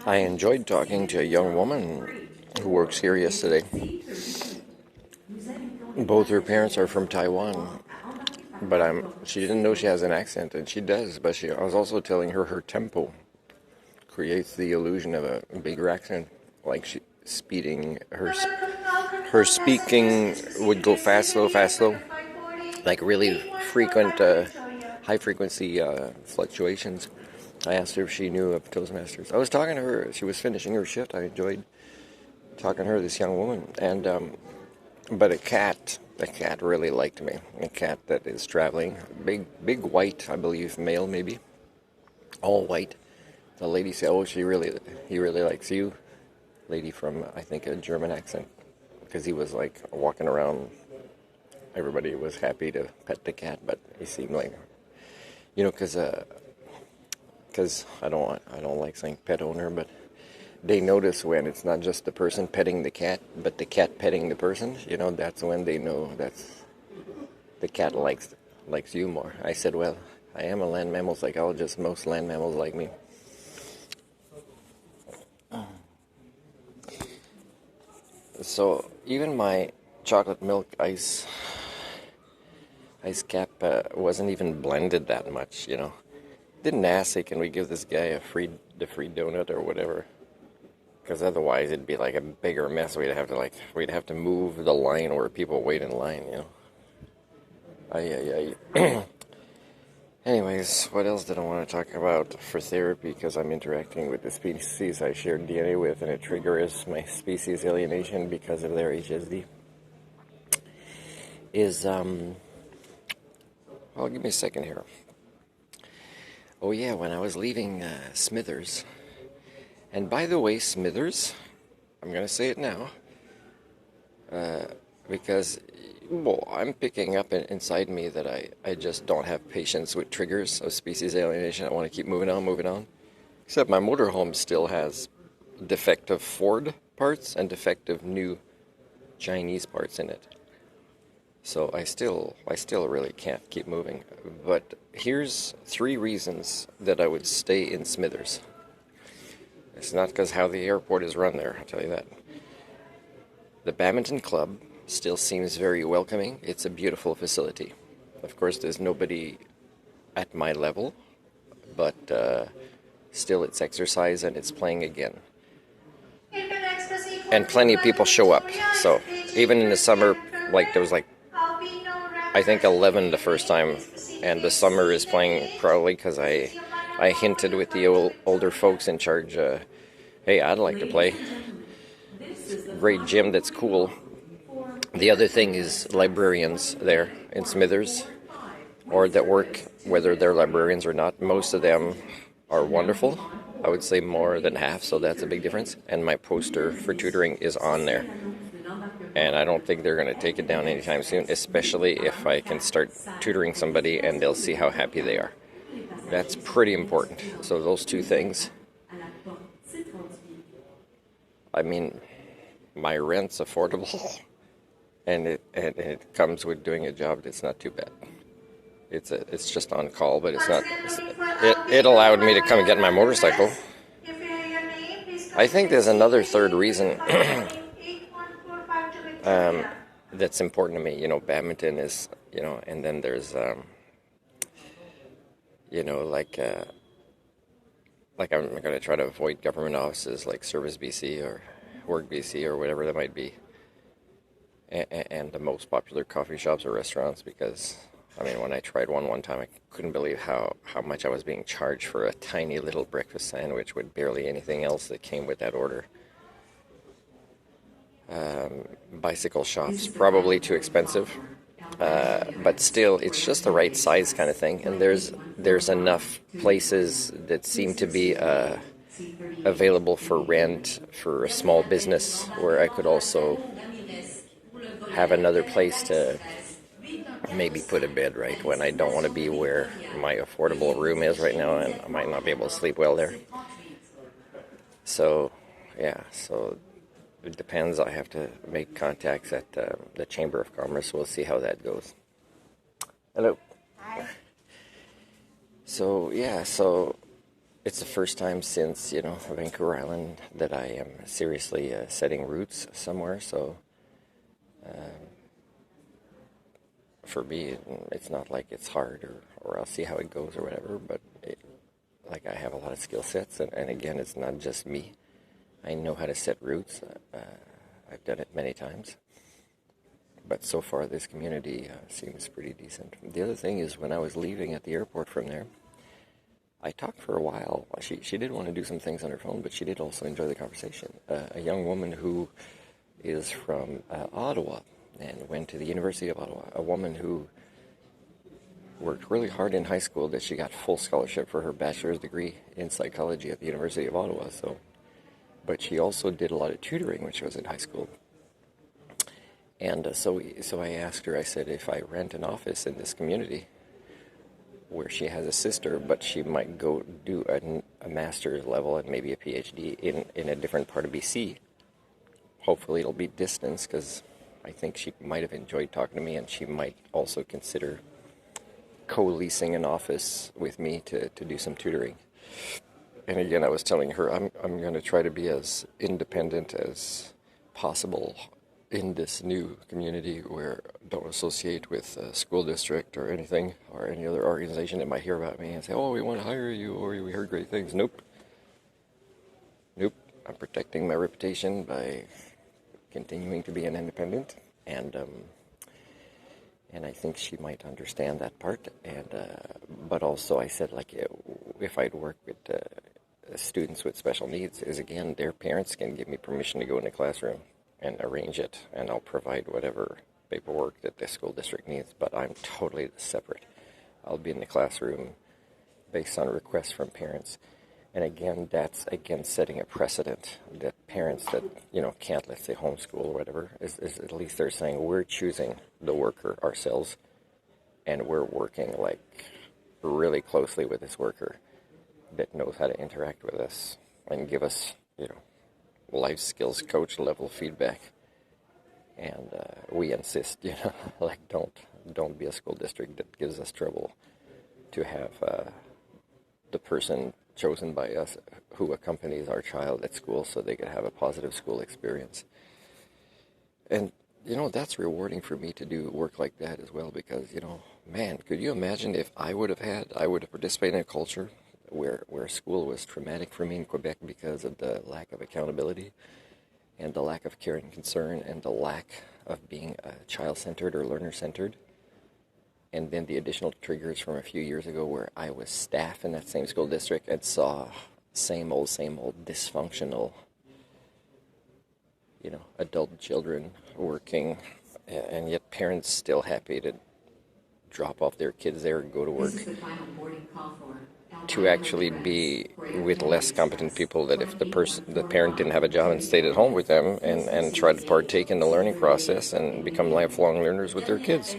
I enjoyed talking to a young woman who works here yesterday. Both her parents are from Taiwan, but she didn't know she has an accent, and she does, but I was also telling her her tempo creates the illusion of a bigger accent, like she speeding her speaking would go fast, slow, like really frequent, high frequency fluctuations. I asked her if she knew of Toastmasters. I was talking to her. She was finishing her shift. I enjoyed talking to her, this young woman. And but a cat really liked me. A cat that is traveling, big white, I believe, male maybe, all white. The lady said, "Oh, he really likes you." Lady from, I think, a German accent, because he was like walking around. Everybody was happy to pet the cat, but he seemed like, because I don't like saying pet owner, but they notice when it's not just the person petting the cat, but the cat petting the person. That's when they know that's the cat likes you more. I said, well, I am a land mammal psychologist. Most land mammals like me. So even my chocolate milk ice cap wasn't even blended that much. Didn't ask, hey, can we give this guy the free donut or whatever? Because otherwise it'd be like a bigger mess. We'd have to move the line where people wait in line. Anyways, what else did I want to talk about for therapy? Because I'm interacting with the species I shared DNA with, and it triggers my species alienation because of their HSD. Well, give me a second here. Oh yeah, when I was leaving Smithers, and by the way, Smithers, I'm going to say it now, because, well, I'm picking up inside me that I just don't have patience with triggers of species alienation. I want to keep moving on. Except my motorhome still has defective Ford parts and defective new Chinese parts in it. So I still really can't keep moving. But here's 3 reasons that I would stay in Smithers. It's not because how the airport is run there, I'll tell you that. The badminton club still seems very welcoming. It's a beautiful facility. Of course, there's nobody at my level, but still it's exercise and it's playing again. And plenty of people show up. So even in the summer, there was I think 11 the first time, and the summer is playing probably because I hinted with the older folks in charge, hey, I'd like to play. Great gym that's cool. The other thing is librarians there in Smithers, or that work, whether they're librarians or not. Most of them are wonderful. I would say more than half, so that's a big difference. And my poster for tutoring is on there. And I don't think they're going to take it down anytime soon, especially if I can start tutoring somebody and they'll see how happy they are. That's pretty important. So those 2 things. I mean, my rent's affordable, and it comes with doing a job that's not too bad. It's just on call, but it's not. It allowed me to come and get my motorcycle. I think there's another 3rd reason that's important to me. Badminton is, and then there's, I'm going to try to avoid government offices like Service BC or Work BC or whatever that might be, and the most popular coffee shops or restaurants, because, when I tried one time, I couldn't believe how much I was being charged for a tiny little breakfast sandwich with barely anything else that came with that order. Bicycle shops, probably too expensive, but still, it's just the right size kind of thing. And there's enough places that seem to be available for rent for a small business, where I could also have another place to maybe put a bed, right, when I don't want to be where my affordable room is right now, and I might not be able to sleep well there. So, yeah, it depends. I have to make contacts at the Chamber of Commerce. We'll see how that goes. Hello. Hi. So it's the first time since, Vancouver Island that I am seriously setting roots somewhere. So for me, it's not like it's hard or I'll see how it goes or whatever. But like I have a lot of skill sets, and again, it's not just me. I know how to set roots. I've done it many times. But so far, this community seems pretty decent. The other thing is, when I was leaving at the airport from there, I talked for a while. She did want to do some things on her phone, but she did also enjoy the conversation. A young woman who is from Ottawa and went to the University of Ottawa. A woman who worked really hard in high school that she got full scholarship for her bachelor's degree in psychology at the University of Ottawa. But she also did a lot of tutoring when she was in high school. And so I asked her, I said, if I rent an office in this community where she has a sister, but she might go do a master's level and maybe a PhD in a different part of BC, hopefully it'll be distance, because I think she might have enjoyed talking to me, and she might also consider co-leasing an office with me to do some tutoring. And again, I was telling her I'm going to try to be as independent as possible in this new community, where I don't associate with a school district or anything or any other organization that might hear about me and say, oh, we want to hire you, or we heard great things. Nope. I'm protecting my reputation by continuing to be an independent, and I think she might understand that part. And but also I said, like, if I'd work with students with special needs, is again, their parents can give me permission to go in the classroom and arrange it, and I'll provide whatever paperwork that the school district needs, but I'm totally separate. I'll be in the classroom based on requests from parents. And again, that's setting a precedent that parents that, can't, let's say, homeschool or whatever, is at least they're saying, we're choosing the worker ourselves, and we're working like really closely with this worker that knows how to interact with us and give us, life skills coach level feedback. And we insist, like, don't be a school district that gives us trouble to have the person chosen by us who accompanies our child at school so they could have a positive school experience. And that's rewarding for me to do work like that as well, because man, could you imagine if I would have participated in a culture where school was traumatic for me in Quebec because of the lack of accountability and the lack of care and concern and the lack of being child-centered or learner-centered. And then the additional triggers from a few years ago where I was staff in that same school district and saw same old dysfunctional, adult children working, and yet parents still happy to drop off their kids there and go to work. To actually be with less competent people, that if the parent didn't have a job and stayed at home with them and tried to partake in the learning process and become lifelong learners with their kids.